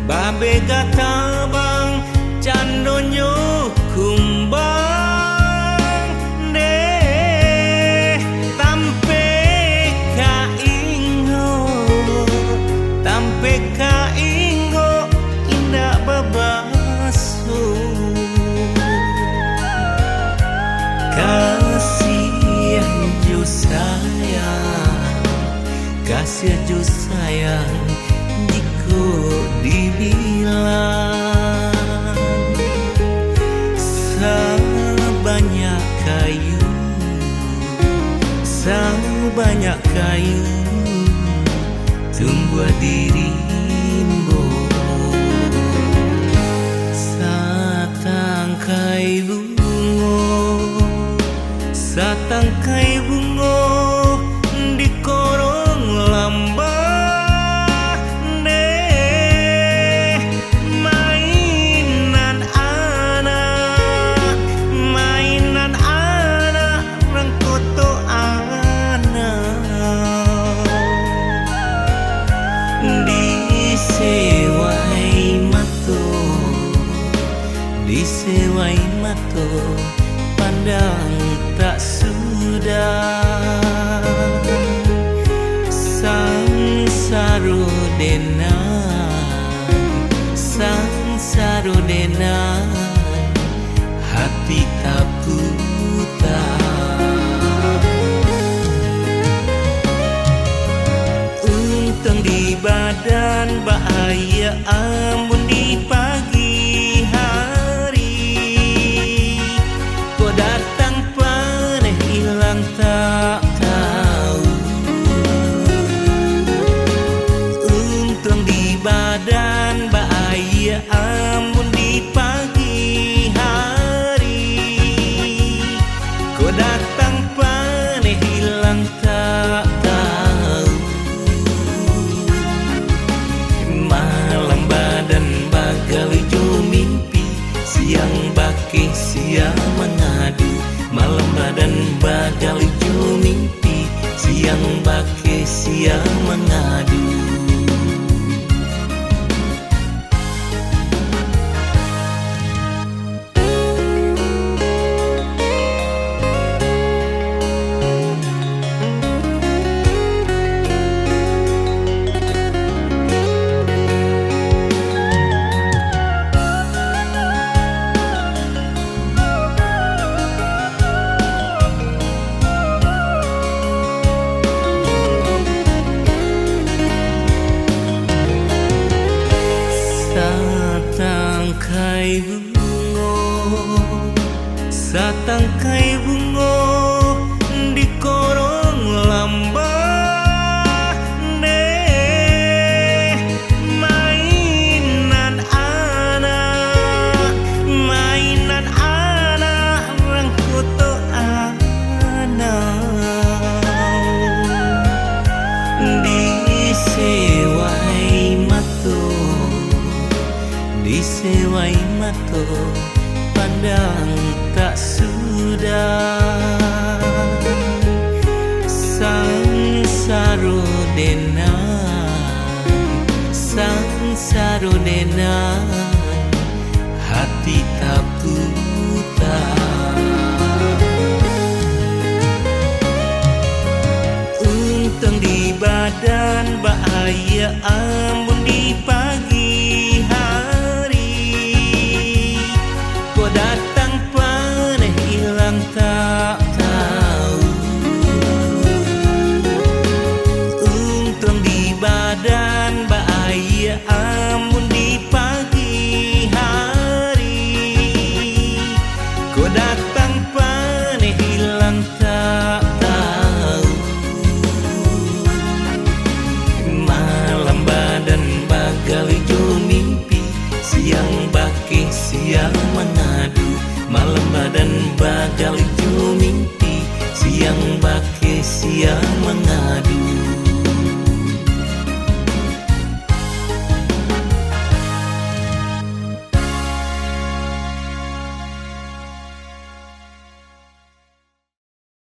Babega tabang candonyo kumbang de tampe ka ingo indah babasu kasih ju sayang jika dibilang sebanyak kayu tumbuh dirimu satangkai bungo di korong lambah deh mainan anak rangkoto anak disewai mato pandang tak sudah sang sarodenan hati tak buta untung di badan bahaya amun di pagi hari kau datang paneh hilang tak tahu untung di badan bahaya amun di pagi hari kau datang paneh hilang tak tahu malam badan bagal jo mimpi siang baki siang mengadu malam badan bagal jo mimpi siang baki siang mengadu satangkai bungo di korong lambah deh mainan anak rangkoto anak disewai mato pandang tak sudah sang sarodenan hati tak buta untung di badan bahaya amun di pagi hari kau datang paneh hilang tak tahu untung di badan bahaya amun di pagi hari kau datang paneh hilang tak tahu malam badan bagal jo mimpi siang baki siang mengadu malam badan bagal jo mimpi siang baki siang mengadu